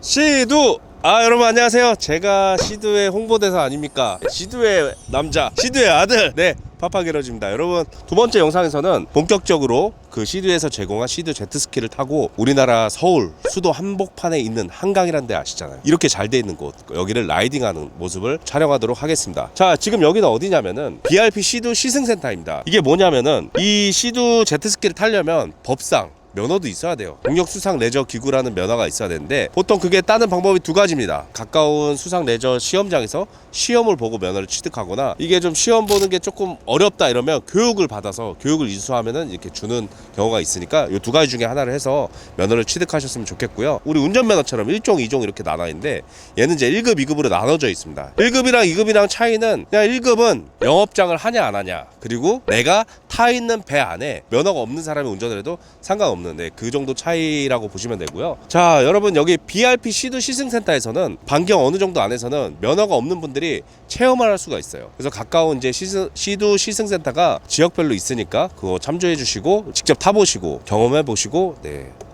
시두! 여러분 안녕하세요. 제가 시두의 홍보대사 아닙니까? 시두의 남자, 시두의 아들, 파파게러즈입니다. 여러분, 두 번째 영상에서는 본격적으로 그 시두에서 제공한 시두 제트스키를 타고 우리나라 서울 수도 한복판에 있는 한강이라는 데 아시잖아요. 이렇게 잘 돼 있는 곳, 여기를 라이딩하는 모습을 촬영하도록 하겠습니다. 자, 지금 여기는 어디냐면은 BRP 시두 시승센터입니다. 이게 뭐냐면은 이 시두 제트스키를 타려면 법상 면허도 있어야 돼요. 동력 수상 레저 기구라는 면허가 있어야 되는데, 보통 그게 따는 방법이 두 가지입니다. 가까운 수상 레저 시험장에서 시험을 보고 면허를 취득하거나, 이게 좀 시험 보는 게 조금 어렵다 이러면 교육을 받아서 교육을 이수하면은 이렇게 주는 경우가 있으니까 이 두 가지 중에 하나를 해서 면허를 취득하셨으면 좋겠고요. 우리 운전면허처럼 1종, 2종 이렇게 나눠 있는데, 얘는 이제 1급, 2급으로 나눠져 있습니다. 1급이랑 2급이랑 차이는 그냥 1급은 영업장을 하냐 안 하냐, 그리고 내가 타 있는 배 안에 면허가 없는 사람이 운전을 해도 상관없는, 그 정도 차이라고 보시면 되고요. 자, 여러분, 여기 BRP 시두 시승센터에서는 반경 어느 정도 안에서는 면허가 없는 분들이 체험을 할 수가 있어요. 그래서 가까운 이제 시두 시승센터가 지역별로 있으니까 그거 참조해 주시고 직접 타보시고 경험해 보시고,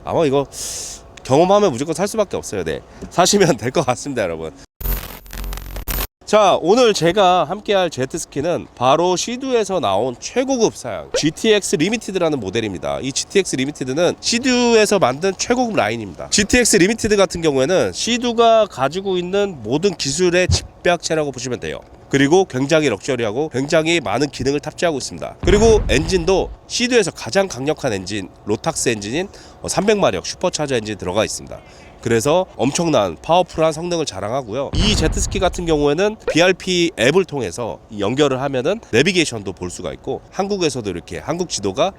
아마 이거 경험하면 무조건 살 수밖에 없어요. 사시면 될 것 같습니다, 여러분. 자, 오늘 제가 함께할 제트스키는 바로 시두에서 나온 최고급 사양 GTX 리미티드라는 모델입니다. 이 GTX 리미티드는 시두에서 만든 최고급 라인입니다. GTX 리미티드 같은 경우에는 시두가 가지고 있는 모든 기술의 집약체라고 보시면 돼요. 그리고 굉장히 럭셔리하고 굉장히 많은 기능을 탑재하고 있습니다. 그리고 엔진도 시두에서 가장 강력한 엔진, 로탁스 엔진인 300마력 슈퍼차저 엔진이 들어가 있습니다. 그래서 엄청난 파워풀한 성능을 자랑하고요. 이 제트스키 같은 경우에는 BRP 앱을 통해서 연결을 하면은 내비게이션도 볼 수가 있고, 한국에서도 이렇게 한국 지도가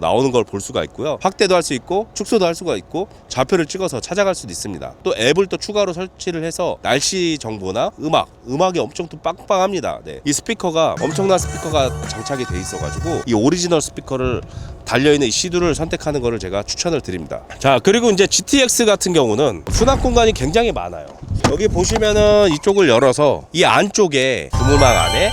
나오는 걸 볼 수가 있고요. 확대도 할 수 있고 축소도 할 수가 있고 좌표를 찍어서 찾아갈 수도 있습니다. 또 앱을 또 추가로 설치를 해서 날씨 정보나 음악이 엄청 또 빵빵합니다. 이 스피커가 엄청난 스피커가 장착이 돼 있어가지고 이 오리지널 스피커를 달려있는 이 시두를 선택하는 것을 제가 추천을 드립니다. 자, 그리고 이제 GTX 같은 경우는 수납 공간이 굉장히 많아요. 여기 보시면은 이쪽을 열어서 이 안쪽에 그물망 안에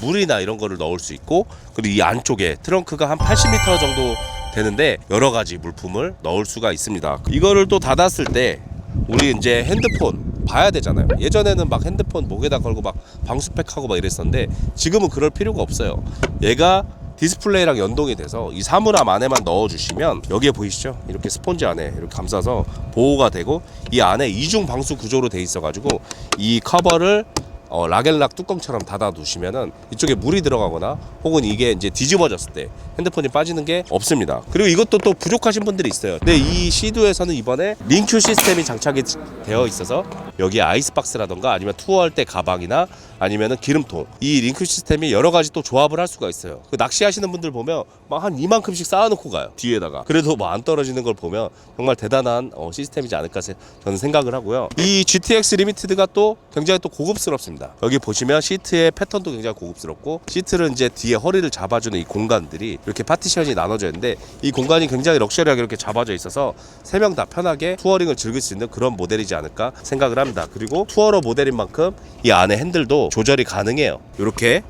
물이나 이런 거를 넣을 수 있고, 그리고 이 안쪽에 트렁크가 한 80m 정도 되는데 여러 가지 물품을 넣을 수가 있습니다. 이거를 또 닫았을 때 우리 이제 핸드폰 봐야 되잖아요. 예전에는 막 핸드폰 목에다 걸고 막 방수팩하고 막 이랬었는데, 지금은 그럴 필요가 없어요. 얘가 디스플레이랑 연동이 돼서 이 사물함 안에만 넣어주시면, 여기에 보이시죠? 이렇게 스폰지 안에 이렇게 감싸서 보호가 되고, 이 안에 이중 방수 구조로 돼 있어가지고 이 커버를 락앤락 뚜껑처럼 닫아 두시면은 이쪽에 물이 들어가거나 혹은 이게 이제 뒤집어졌을 때 핸드폰이 빠지는 게 없습니다. 그리고 이것도 또 부족하신 분들이 있어요. 근데 이 시두에서는 이번에 링큐 시스템이 장착이 되어 있어서 여기 아이스박스라던가 아니면 투어할 때 가방이나 아니면은 기름통, 이 링큐 시스템이 여러 가지 또 조합을 할 수가 있어요. 그 낚시하시는 분들 보면 막 한 이만큼씩 쌓아놓고 가요, 뒤에다가. 그래도 뭐 안 떨어지는 걸 보면 정말 대단한 시스템이지 않을까 저는 생각을 하고요. 이 GTX 리미티드가 또 굉장히 또 고급스럽습니다. 여기 보시면 시트의 패턴도 굉장히 고급스럽고, 시트를 이제 뒤에 허리를 잡아주는 이 공간들이 이렇게 파티션이 나눠져 있는데, 이 공간이 굉장히 럭셔리하게 이렇게 잡아져 있어서 3명 다 편하게 투어링을 즐길 수 있는 그런 모델이지 않을까 생각을 합니다. 그리고 투어러 모델인 만큼 이 안에 핸들도 조절이 가능해요. 이렇게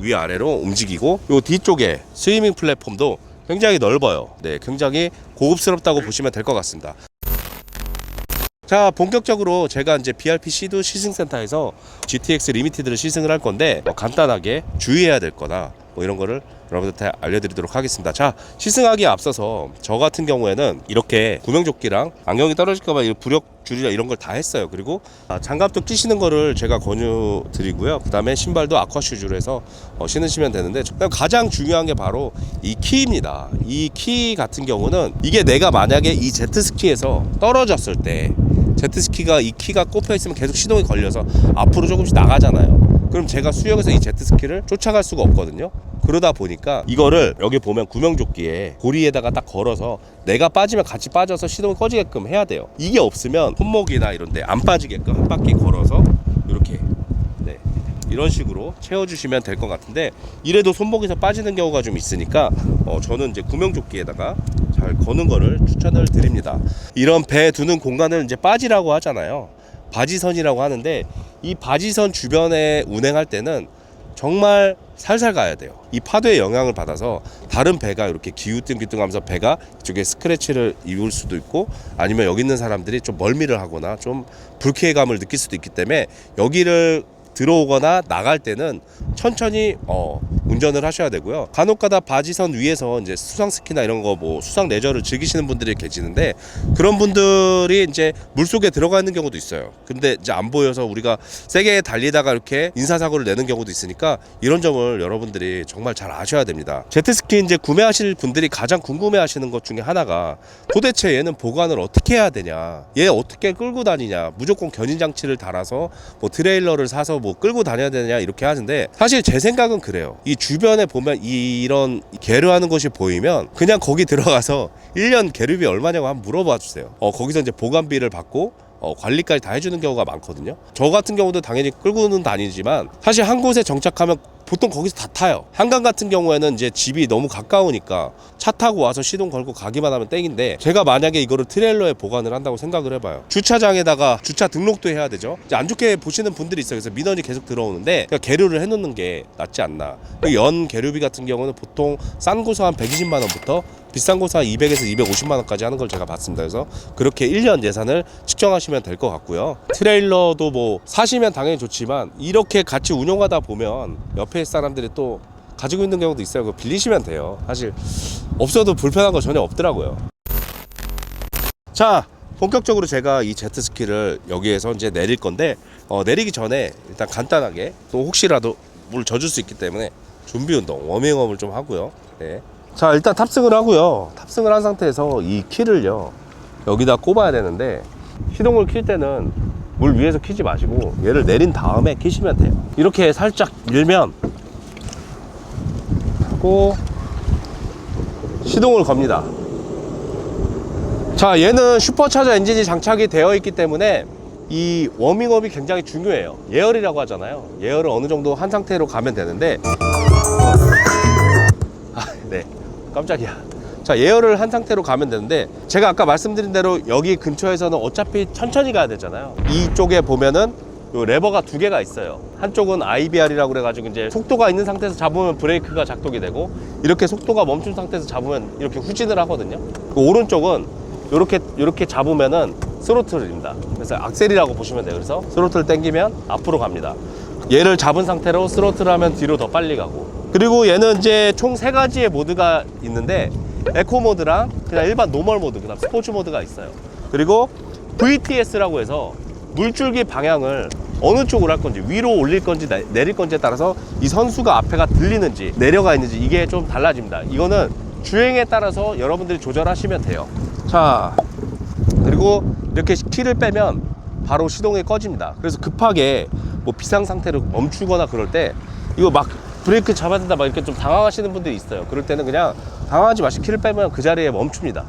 위아래로 움직이고, 요 뒤쪽에 스위밍 플랫폼도 굉장히 넓어요. 굉장히 고급스럽다고 보시면 될 것 같습니다. 자, 본격적으로 제가 이제 BRP 시두 시승센터에서 GTX 리미티드를 시승을 할 건데, 간단하게 주의해야 될 거나 이런 거를 여러분들한테 알려드리도록 하겠습니다. 자, 시승하기에 앞서서 저 같은 경우에는 이렇게 구명조끼랑 안경이 떨어질까봐 부력 줄이라 이런 걸 다 했어요. 그리고 장갑도 끼시는 거를 제가 권유드리고요. 그 다음에 신발도 아쿠아슈즈로 해서 신으시면 되는데, 가장 중요한 게 바로 이 키입니다. 이 키 같은 경우는 이게 내가 만약에 이 제트스키에서 떨어졌을 때 제트스키가 이 키가 꼽혀 있으면 계속 시동이 걸려서 앞으로 조금씩 나가잖아요. 그럼 제가 수영에서 이 제트스키를 쫓아갈 수가 없거든요. 그러다 보니까 이거를 여기 보면 구명조끼에 고리에다가 딱 걸어서 내가 빠지면 같이 빠져서 시동이 꺼지게끔 해야 돼요. 이게 없으면 손목이나 이런 데 안 빠지게끔 한 바퀴 걸어서 이렇게 이런 식으로 채워주시면 될 것 같은데, 이래도 손목에서 빠지는 경우가 좀 있으니까 저는 이제 구명조끼에다가 잘 거는 거를 추천을 드립니다. 이런 배 두는 공간을 이제 바지라고 하잖아요. 바지선이라고 하는데, 이 바지선 주변에 운행할 때는 정말 살살 가야 돼요. 이 파도의 영향을 받아서 다른 배가 이렇게 기우뚱기우뚱하면서 배가 이쪽에 스크래치를 입을 수도 있고, 아니면 여기 있는 사람들이 좀 멀미를 하거나 좀 불쾌감을 느낄 수도 있기 때문에 여기를 들어오거나 나갈 때는 천천히 운전을 하셔야 되고요. 간혹가다 바지선 위에서 이제 수상 스키나 이런 거 뭐 수상 레저를 즐기시는 분들이 계시는데, 그런 분들이 이제 물속에 들어가 있는 경우도 있어요. 근데 이제 안 보여서 우리가 세게 달리다가 이렇게 인사사고를 내는 경우도 있으니까, 이런 점을 여러분들이 정말 잘 아셔야 됩니다. 제트스키 이제 구매하실 분들이 가장 궁금해하시는 것 중에 하나가, 도대체 얘는 보관을 어떻게 해야 되냐, 얘 어떻게 끌고 다니냐, 무조건 견인 장치를 달아서 뭐 트레일러를 사서 뭐 끌고 다녀야 되냐 이렇게 하는데, 사실 제 생각은 그래요. 이 주변에 보면 이런 계류하는 것이 보이면 그냥 거기 들어가서 1년 계류비 얼마냐고 한번 물어봐 주세요. 거기서 이제 보관비를 받고 관리까지 다 해주는 경우가 많거든요. 저 같은 경우도 당연히 끌고는 다니지만, 사실 한 곳에 정착하면 보통 거기서 다 타요. 한강 같은 경우에는 이제 집이 너무 가까우니까 차 타고 와서 시동 걸고 가기만 하면 땡인데, 제가 만약에 이거를 트레일러에 보관을 한다고 생각을 해봐요. 주차장에다가 주차 등록도 해야 되죠. 이제 안 좋게 보시는 분들이 있어요. 그래서 민원이 계속 들어오는데, 그냥 계류를 해놓는 게 낫지 않나. 연 계류비 같은 경우는 보통 싼 곳은 한 120만 원부터 비싼 곳은 한 200에서 250만 원까지 하는 걸 제가 봤습니다. 그래서 그렇게 1년 예산을 측정하시면 될 것 같고요. 트레일러도 뭐 사시면 당연히 좋지만, 이렇게 같이 운용하다 보면 옆에 사람들이 또 가지고 있는 경우도 있어요. 그거 빌리시면 돼요. 사실 없어도 불편한 거 전혀 없더라고요. 자, 본격적으로 제가 이 제트스키를 여기에서 이제 내릴 건데, 내리기 전에 일단 간단하게, 또 혹시라도 물 젖을 수 있기 때문에 준비 운동, 워밍업을 좀 하고요. 네. 자, 일단 탑승을 하고요. 탑승을 한 상태에서 이 키를요, 여기다 꼽아야 되는데, 시동을 킬 때는 물 위에서 키지 마시고 얘를 내린 다음에 키시면 돼요. 이렇게 살짝 밀면 하고 시동을 겁니다. 자, 얘는 슈퍼차저 엔진이 장착이 되어 있기 때문에 이 워밍업이 굉장히 중요해요. 예열이라고 하잖아요. 예열을 어느 정도 한 상태로 가면 되는데, 네, 깜짝이야. 자, 예열을 한 상태로 가면 되는데, 제가 아까 말씀드린 대로 여기 근처에서는 어차피 천천히 가야 되잖아요. 이쪽에 보면은 요 레버가 두 개가 있어요. 한쪽은 IBR이라고 그래가지고 이제 속도가 있는 상태에서 잡으면 브레이크가 작동이 되고, 이렇게 속도가 멈춘 상태에서 잡으면 이렇게 후진을 하거든요. 그 오른쪽은 이렇게 잡으면은 스로틀입니다. 그래서 악셀이라고 보시면 돼요. 그래서 스로틀 당기면 앞으로 갑니다. 얘를 잡은 상태로 스로틀 하면 뒤로 더 빨리 가고, 그리고 얘는 이제 총 3가지의 모드가 있는데, 에코 모드랑 그냥 일반 노멀 모드, 그다음 스포츠 모드가 있어요. 그리고 VTS라고 해서 물줄기 방향을 어느 쪽으로 할 건지, 위로 올릴 건지 내릴 건지에 따라서 이 선수가 앞에가 들리는지 내려가 있는지 이게 좀 달라집니다. 이거는 주행에 따라서 여러분들이 조절하시면 돼요. 자, 그리고 이렇게 키를 빼면 바로 시동이 꺼집니다. 그래서 급하게 뭐 비상 상태로 멈추거나 그럴 때 이거 막 브레이크 잡아야 된다 막 이렇게 좀 당황하시는 분들이 있어요. 그럴 때는 그냥 당황하지 마시고 키를 빼면 그 자리에 멈춥니다.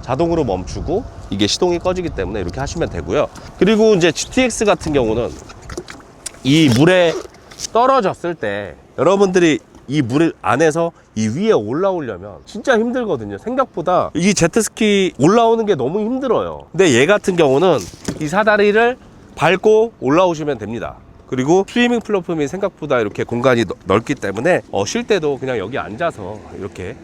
자동으로 멈추고 이게 시동이 꺼지기 때문에 이렇게 하시면 되고요. 그리고 이제 GTX 같은 경우는 이 물에 떨어졌을 때 여러분들이 이 물 안에서 이 위에 올라오려면 진짜 힘들거든요. 생각보다 이 제트스키 올라오는 게 너무 힘들어요. 근데 얘 같은 경우는 이 사다리를 밟고 올라오시면 됩니다. 그리고 스위밍 플랫폼이 생각보다 이렇게 공간이 넓기 때문에 쉴 때도 그냥 여기 앉아서 이렇게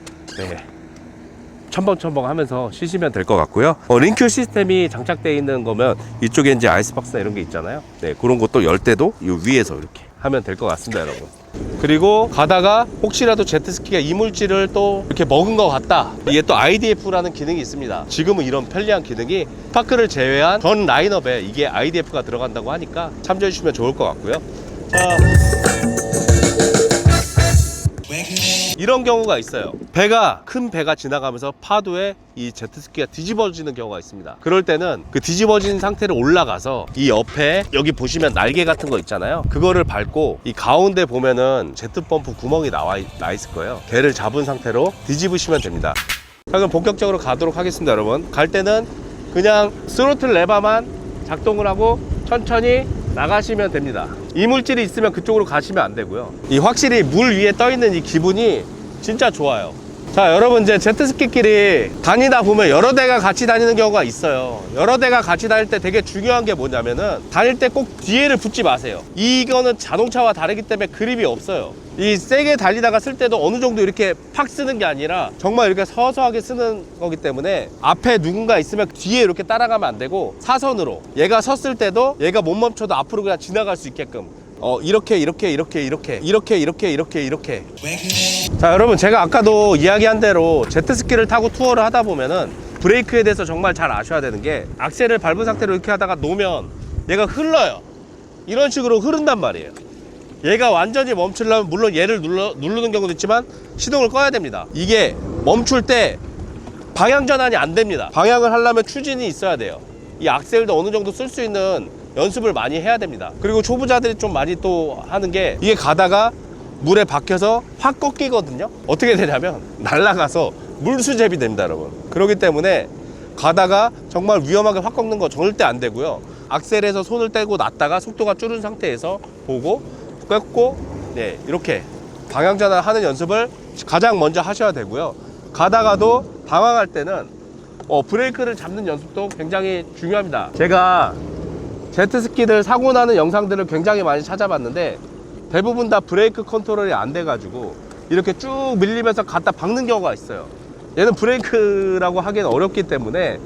첨벙첨벙 하면서 쉬시면 될 것 같고요. 링큐 시스템이 장착되어 있는 거면 이쪽에 이제 아이스박스나 이런 게 있잖아요. 네, 그런 것도 열 때도 이 위에서 이렇게 하면 될 것 같습니다, 여러분. 그리고 가다가 혹시라도 제트스키가 이물질을 또 이렇게 먹은 것 같다, 이게 또 IDF라는 기능이 있습니다. 지금은 이런 편리한 기능이 스파크를 제외한 전 라인업에 이게 IDF가 들어간다고 하니까 참조해 주시면 좋을 것 같고요. 자, 이런 경우가 있어요. 큰 배가 지나가면서 파도에 이 제트스키가 뒤집어지는 경우가 있습니다. 그럴 때는 그 뒤집어진 상태로 올라가서 이 옆에 여기 보시면 날개 같은 거 있잖아요. 그거를 밟고 이 가운데 보면은 제트펌프 구멍이 나 있을 거예요. 걔를 잡은 상태로 뒤집으시면 됩니다. 자, 그럼 본격적으로 가도록 하겠습니다, 여러분. 갈 때는 그냥 스로틀 레버만 작동을 하고 천천히 나가시면 됩니다. 이물질이 있으면 그쪽으로 가시면 안 되고요. 이 확실히 물 위에 떠 있는 이 기분이 진짜 좋아요. 자, 여러분 이제 제트스키끼리 다니다 보면 여러 대가 같이 다니는 경우가 있어요. 여러 대가 같이 다닐 때 되게 중요한 게 뭐냐면은 다닐 때 꼭 뒤에를 붙지 마세요. 이거는 자동차와 다르기 때문에 그립이 없어요. 이 세게 달리다가 쓸 때도 어느 정도 이렇게 팍 쓰는 게 아니라 정말 이렇게 서서하게 쓰는 거기 때문에 앞에 누군가 있으면 뒤에 이렇게 따라가면 안 되고 사선으로 얘가 섰을 때도 얘가 못 멈춰도 앞으로 그냥 지나갈 수 있게끔 이렇게 자, 여러분 제가 아까도 이야기한 대로 제트스키를 타고 투어를 하다 보면은 브레이크에 대해서 정말 잘 아셔야 되는 게 악셀을 밟은 상태로 이렇게 하다가 놓으면 얘가 흘러요. 이런 식으로 흐른단 말이에요. 얘가 완전히 멈추려면 물론 얘를 누르는 경우도 있지만 시동을 꺼야 됩니다. 이게 멈출 때 방향 전환이 안 됩니다. 방향을 하려면 추진이 있어야 돼요. 이 악셀도 어느 정도 쓸 수 있는 연습을 많이 해야 됩니다. 그리고 초보자들이 좀 많이 또 하는 게 이게 가다가 물에 박혀서 확 꺾이거든요. 어떻게 되냐면 날아가서 물수제비 됩니다, 여러분. 그렇기 때문에 가다가 정말 위험하게 확 꺾는 거 절대 안 되고요. 악셀에서 손을 떼고 놨다가 속도가 줄은 상태에서 보고 꺾고 네, 이렇게 방향 전환하는 연습을 가장 먼저 하셔야 되고요. 가다가도 당황할 때는 브레이크를 잡는 연습도 굉장히 중요합니다. 제가 제트스키들 사고 나는 영상들을 굉장히 많이 찾아봤는데 대부분 다 브레이크 컨트롤이 안 돼가지고 이렇게 쭉 밀리면서 갖다 박는 경우가 있어요. 얘는 브레이크라고 하기엔 어렵기 때문에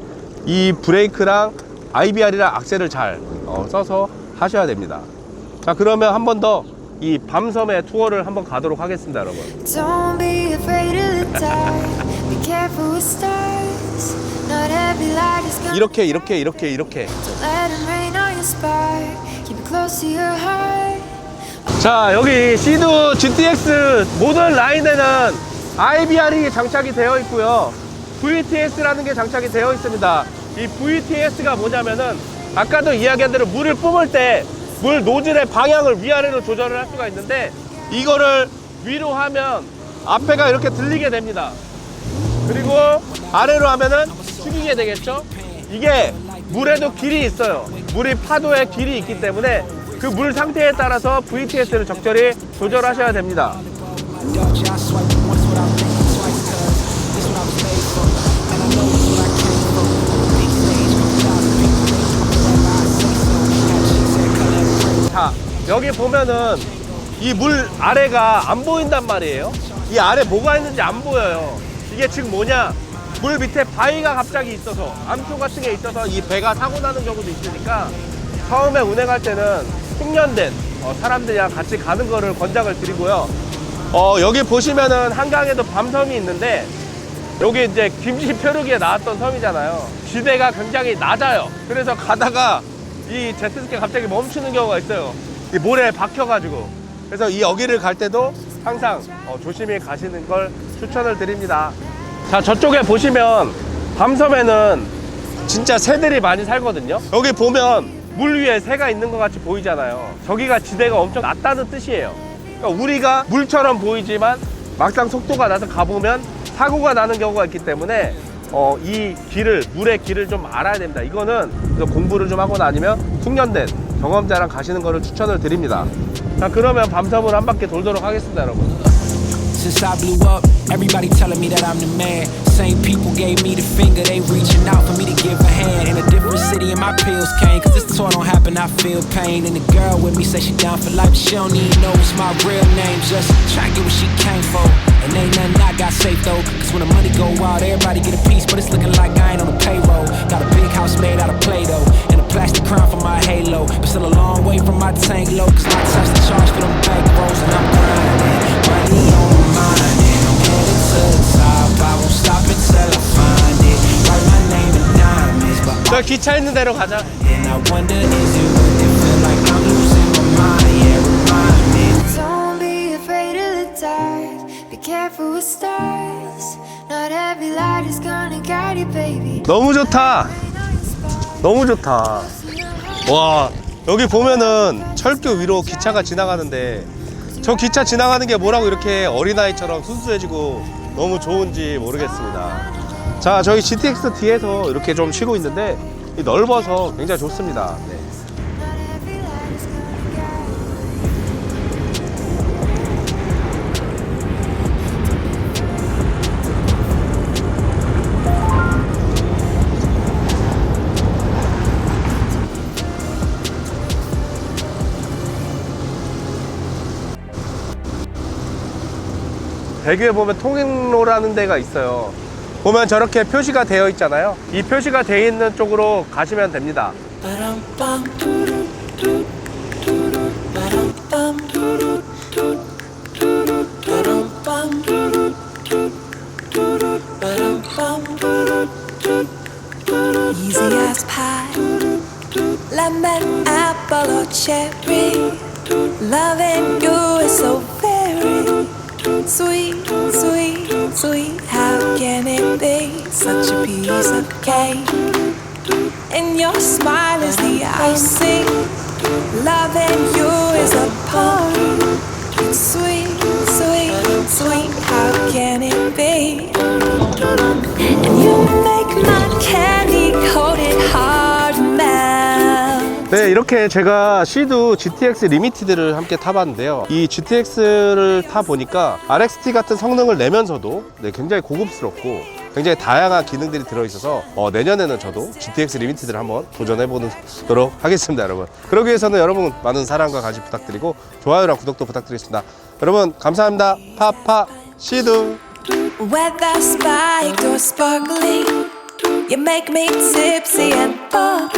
이 브레이크랑 IBR이랑 악셀을 잘 써서 하셔야 됩니다. 자, 그러면 한 번 더 이 밤섬의 투어를 한번 가도록 하겠습니다, 여러분. Don't be afraid of the dark. Be careful with stars. Not every light is gonna 이렇게 Don't let them rain on your spark. Keep it close to your heart. 자, 여기 시드 GTX 모든 라인에는 IBR이 장착이 되어 있고요. VTS라는 게 장착이 되어 있습니다. 이 VTS가 뭐냐면은 아까도 이야기한 대로 물을 뿜을 때 물 노즐의 방향을 위아래로 조절을 할 수가 있는데 이거를 위로 하면 앞에가 이렇게 들리게 됩니다. 그리고 아래로 하면은 숙이게 되겠죠. 이게 물에도 길이 있어요. 물이 파도에 길이 있기 때문에 그 물 상태에 따라서 VTS를 적절히 조절하셔야 됩니다. 자, 여기 보면은 이 물 아래가 안 보인단 말이에요. 이 아래 뭐가 있는지 안 보여요. 이게 지금 뭐냐, 물 밑에 바위가 갑자기 있어서 암초 같은 게 있어서 이 배가 사고 나는 경우도 있으니까 처음에 운행할 때는 숙련된 사람들이랑 같이 가는 거를 권장을 드리고요. 여기 보시면은 한강에도 밤섬이 있는데 여기 이제 김씨 표류기에 나왔던 섬이잖아요. 지대가 굉장히 낮아요. 그래서 가다가 이 제트스키가 갑자기 멈추는 경우가 있어요. 이 모래에 박혀가지고. 그래서 이 여기를 갈 때도 항상 조심히 가시는 걸 추천을 드립니다. 자, 저쪽에 보시면 밤섬에는 진짜 새들이 많이 살거든요. 여기 보면 물 위에 새가 있는 것 같이 보이잖아요. 저기가 지대가 엄청 낮다는 뜻이에요. 그러니까 우리가 물처럼 보이지만 막상 속도가 나서 가보면 사고가 나는 경우가 있기 때문에 이 길을, 물의 길을 좀 알아야 됩니다. 이거는 공부를 좀 하거나 아니면 숙련된 경험자랑 가시는 거를 추천을 드립니다. 자, 그러면 밤섬을 한 바퀴 돌도록 하겠습니다, 여러분. Since I blew up, everybody telling me that I'm the man. Same people gave me the finger, they reaching out for me to give a hand. In a different city and my pills came, cause this tour don't happen, I feel pain. And the girl with me say she down for life, but she don't even know it's my real name. Just try to get what she came for. And ain't nothing I got safe though, cause when the money go out, everybody get a piece, but it's looking like I ain't on the payroll. Got a big house made out of Play-Doh, and a plastic crown for my halo. But still a long way from my tank low, cause my touch the charge for them bank rolls. And I'm grinding, money on my mind, and I'm headed to the top. I won't stop until I find it. Write my name in diamonds, but 저 기차 있는 데로 가자. and I wonder, is it worth it? Feel like I'm losing my mind, yeah, remind me. Don't be afraid of the dark. Be careful with stars. Not every light is gonna guide you, baby. 너무 좋다. 너무 좋다. 와, 여기 보면은 철교 위로 기차가 지나가는데 저 기차 지나가는 게 뭐라고 이렇게 어린아이처럼 순수해지고 너무 좋은지 모르겠습니다. 자, 저희 GTX 뒤에서 이렇게 좀 쉬고 있는데 넓어서 굉장히 좋습니다. 네. Not every light is gonna guide you. 대교에 보면 통행로라는 데가 있어요. 보면 저렇게 표시가 되어 있잖아요. 이 표시가 되어 있는 쪽으로 가시면 됩니다. Easy as pie, lemon, apple or cherry. Loving you is so very sweet, sweet, sweet. How can it be such a piece of cake? And your smile is the icing. Loving you is a poem. It's sweet, sweet, sweet. How can it be? And you make my candy coated heart melt. 네, 이렇게 제가 시드 GTX 리미티드를 함께 타봤는데요. 이 GTX를 타보니까 RXT 같은 성능을 내면서도 굉장히 고급스럽고 굉장히 다양한 기능들이 들어있어서 내년에는 저도 GTX 리미티드를 한번 도전해보도록 하겠습니다, 여러분. 그러기 위해서는 여러분 많은 사랑과 관심 부탁드리고 좋아요랑 구독도 부탁드리겠습니다. 여러분 감사합니다. 파파 시드. Whether spiked or sparkly, you make me tipsy and bubbly.